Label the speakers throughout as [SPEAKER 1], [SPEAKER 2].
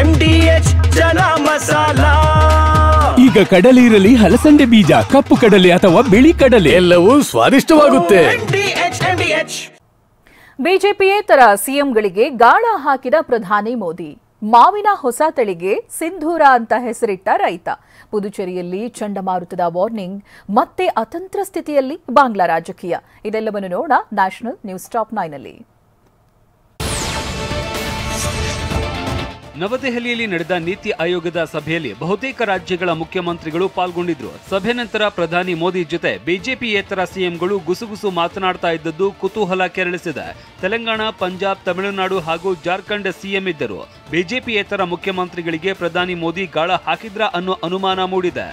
[SPEAKER 1] MDH ಜನ ಮಸಾಲಾ.
[SPEAKER 2] ಈಗ ಕಡಲೆ ಇರಲಿ, ಹಲಸಂದೆ ಬೀಜ, ಕಪ್ಪು ಕಡಲೆ ಅಥವಾ ಬಿಳಿ ಕಡಲೆ,
[SPEAKER 1] ಎಲ್ಲವೂ ಸ್ವಾದಿಷ್ಟವಾಗುತ್ತೆ.
[SPEAKER 3] ಬಿಜೆಪಿಯೇತರ ಸಿಎಂಗಳಿಗೆ ಗಾಳ ಹಾಕಿದ ಪ್ರಧಾನಿ ಮೋದಿ. ಮಾವಿನ ಹೊಸ ತಳಿಗೆ ಸಿಂಧೂರ ಅಂತ ಹೆಸರಿಟ್ಟ ರೈತ. ಪುದುಚೇರಿಯಲ್ಲಿ ಚಂಡಮಾರುತದ ವಾರ್ನಿಂಗ್, ಮತ್ತೆ ಅತಂತ್ರ ಸ್ಥಿತಿಯಲ್ಲಿ ಬಾಂಗ್ಲಾ ರಾಜಕೀಯ. ಇದೆಲ್ಲವನ್ನು ನೋಡ ನ್ಯಾಷನಲ್ ನ್ಯೂಸ್ ಟಾಪ್ 9ನಲ್ಲಿ.
[SPEAKER 4] ನವದೆಹಲಿಯಲ್ಲಿ ನಡೆದ ನೀತಿ ಆಯೋಗದ ಸಭೆಯಲ್ಲಿ ಬಹುತೇಕ ರಾಜ್ಯಗಳ ಮುಖ್ಯಮಂತ್ರಿಗಳು ಪಾಲ್ಗೊಂಡಿದ್ರು. ಸಭೆ ನಂತರ ಪ್ರಧಾನಿ ಮೋದಿ ಜೊತೆ ಬಿಜೆಪಿಯೇತರ ಸಿಎಂಗಳು ಗುಸುಗುಸು ಮಾತನಾಡ್ತಾ ಇದ್ದದ್ದು ಕುತೂಹಲ ಕೆರಳಿಸಿದೆ. ತೆಲಂಗಾಣ, ಪಂಜಾಬ್, ತಮಿಳುನಾಡು ಹಾಗೂ ಜಾರ್ಖಂಡ್ ಸಿಎಂ ಇದ್ದರು. ಬಿಜೆಪಿಯೇತರ ಮುಖ್ಯಮಂತ್ರಿಗಳಿಗೆ ಪ್ರಧಾನಿ ಮೋದಿ ಗಾಳ ಹಾಕಿದ್ರಾ ಅನ್ನೋ ಅನುಮಾನ ಮೂಡಿದೆ.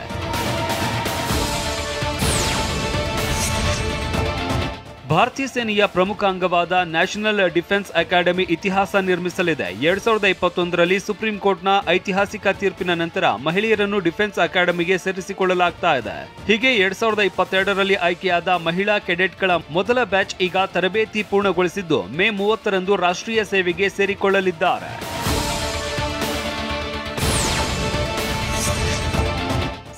[SPEAKER 4] ಭಾರತೀಯ ಸೇನೆಯ ಪ್ರಮುಖ ಅಂಗವಾದ ನ್ಯಾಷನಲ್ ಡಿಫೆನ್ಸ್ ಅಕಾಡೆಮಿ ಇತಿಹಾಸ ನಿರ್ಮಿಸಲಿದೆ. 2021ರಲ್ಲಿ ಸುಪ್ರೀಂ ಕೋರ್ಟ್ನ ಐತಿಹಾಸಿಕ ತೀರ್ಪಿನ ನಂತರ ಮಹಿಳೆಯರನ್ನು ಡಿಫೆನ್ಸ್ ಅಕಾಡೆಮಿಗೆ ಸೇರಿಸಿಕೊಳ್ಳಲಾಗ್ತಾ ಇದೆ. ಹೀಗೆ 2022ರಲ್ಲಿ ಆಯ್ಕೆಯಾದ ಮಹಿಳಾ ಕೆಡೆಟ್ಗಳ ಮೊದಲ ಬ್ಯಾಚ್ ಈಗ ತರಬೇತಿ ಪೂರ್ಣಗೊಳಿಸಿದ್ದು ಮೇ 30ರಂದು ರಾಷ್ಟ್ರೀಯ ಸೇವೆಗೆ ಸೇರಿಕೊಳ್ಳಲಿದ್ದಾರೆ.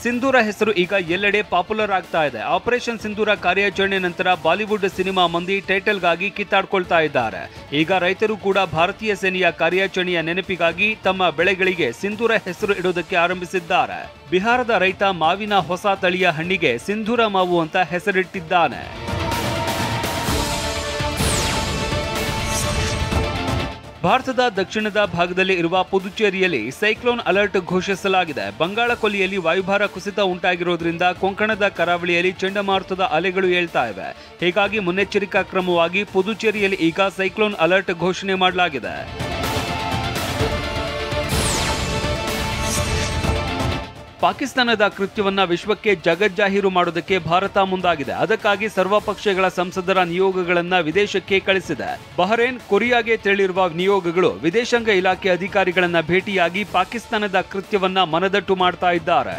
[SPEAKER 4] ಸಿಂಧೂರ ಹೆಸರು ಈಗ ಎಲ್ಲೆಡೆ ಪಾಪ್ಯುಲರ್ ಆಗ್ತಾ ಇದೆ. ಆಪರೇಷನ್ ಸಿಂಧೂರ ಕಾರ್ಯಾಚರಣೆ ನಂತರ ಬಾಲಿವುಡ್ ಸಿನಿಮಾ ಮಂದಿ ಟೈಟಲ್ಗಾಗಿ ಕಿತ್ತಾಡ್ಕೊಳ್ತಾ ಇದ್ದಾರೆ. ಈಗ ರೈತರು ಕೂಡ ಭಾರತೀಯ ಸೇನೆಯ ಕಾರ್ಯಾಚರಣೆಯ ನೆನಪಿಗಾಗಿ ತಮ್ಮ ಬೆಳೆಗಳಿಗೆ ಸಿಂಧೂರ ಹೆಸರು ಇಡೋದಕ್ಕೆ ಆರಂಭಿಸಿದ್ದಾರೆ. ಬಿಹಾರದ ರೈತ ಮಾವಿನ ಹೊಸ ತಳಿಯ ಹಣ್ಣಿಗೆ ಸಿಂಧೂರ ಮಾವು ಅಂತ ಹೆಸರಿಟ್ಟಿದ್ದಾನೆ. ಭಾರತದ ದಕ್ಷಿಣದ ಭಾಗದಲ್ಲಿ ಇರುವ ಪುದುಚೇರಿಯಲ್ಲಿ ಸೈಕ್ಲೋನ್ ಅಲರ್ಟ್ ಘೋಷಿಸಲಾಗಿದೆ. ಬಂಗಾಳ ಕೊಲ್ಲಿಯಲ್ಲಿ ವಾಯುಭಾರ ಕುಸಿತ ಉಂಟಾಗಿರೋದ್ರಿಂದ ಕೊಂಕಣದ ಕರಾವಳಿಯಲ್ಲಿ ಚಂಡಮಾರುತದ ಅಲೆಗಳು ಏಳ್ತಾ ಇವೆ. ಹೀಗಾಗಿ ಮುನ್ನೆಚ್ಚರಿಕಾ ಕ್ರಮವಾಗಿ ಪುದುಚೇರಿಯಲ್ಲಿ ಈಗ ಸೈಕ್ಲೋನ್ ಅಲರ್ಟ್ ಘೋಷಣೆ ಮಾಡಲಾಗಿದೆ. ಪಾಕಿಸ್ತಾನದ ಕೃತ್ಯವನ್ನ ವಿಶ್ವಕ್ಕೆ ಜಗಜ್ಜಾಹೀರು ಮಾಡೋದಕ್ಕೆ ಭಾರತ ಮುಂದಾಗಿದೆ. ಅದಕ್ಕಾಗಿ ಸರ್ವಪಕ್ಷಗಳ ಸಂಸದರ ನಿಯೋಗಗಳನ್ನ ವಿದೇಶಕ್ಕೆ ಕಳಿಸಿದೆ. ಬಹರೇನ್, ಕೊರಿಯಾಗೆ ತೆರಳಿರುವ ನಿಯೋಗಗಳು ವಿದೇಶಾಂಗ ಇಲಾಖೆ ಅಧಿಕಾರಿಗಳನ್ನ ಭೇಟಿಯಾಗಿ ಪಾಕಿಸ್ತಾನದ ಕೃತ್ಯವನ್ನ ಮನದಟ್ಟು ಮಾಡ್ತಾ ಇದ್ದಾರೆ.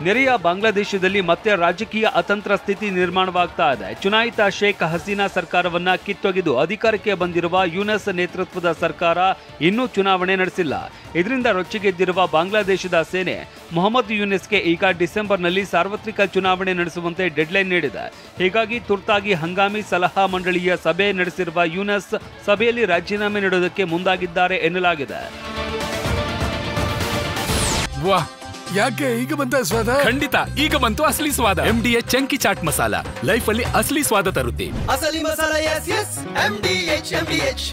[SPEAKER 4] ನೆರೆಯ ಬಾಂಗ್ಲಾದೇಶದಲ್ಲಿ ಮತ್ತೆ ರಾಜಕೀಯ ಅತಂತ್ರ ಸ್ಥಿತಿ ನಿರ್ಮಾಣವಾಗ್ತಾ ಇದೆ. ಚುನಾಯಿತ ಶೇಖ್ ಹಸೀನಾ ಸರ್ಕಾರವನ್ನ ಕಿತ್ತೊಗೆದು ಅಧಿಕಾರಕ್ಕೆ ಬಂದಿರುವ ಯೂನಸ್ ನೇತೃತ್ವದ ಸರ್ಕಾರ ಇನ್ನೂ ಚುನಾವಣೆ ನಡೆಸಿಲ್ಲ. ಇದರಿಂದ ರೊಚ್ಚಿಗೆದ್ದಿರುವ ಬಾಂಗ್ಲಾದೇಶದ ಸೇನೆ ಮೊಹಮ್ಮದ್ ಯೂನಿಸ್ಗೆ ಈಗ ಡಿಸೆಂಬರ್ನಲ್ಲಿ ಸಾರ್ವತ್ರಿಕ ಚುನಾವಣೆ ನಡೆಸುವಂತೆ ಡೆಡ್ಲೈನ್ ನೀಡಿದೆ. ಹೀಗಾಗಿ ತುರ್ತಾಗಿ ಹಂಗಾಮಿ ಸಲಹಾ ಮಂಡಳಿಯ ಸಭೆ ನಡೆಸಿರುವ ಯೂನಸ್ ಸಭೆಯಲ್ಲಿ ರಾಜೀನಾಮೆ ನೀಡೋದಕ್ಕೆ ಮುಂದಾಗಿದ್ದಾರೆ ಎನ್ನಲಾಗಿದೆ.
[SPEAKER 5] ಯಾಕೆ ಈಗ ಬಂತ ಸ್ವಾದ?
[SPEAKER 2] ಖಂಡಿತ ಈಗ ಬಂತು ಅಸಲಿ ಸ್ವಾದ. MDH chunky chaat masala life ಅಲ್ಲಿ ಅಸಲಿ ಸ್ವಾದ ತರುತ್ತೆ.
[SPEAKER 1] ಅಸಲಿ ಮಸಾಲ, MDH.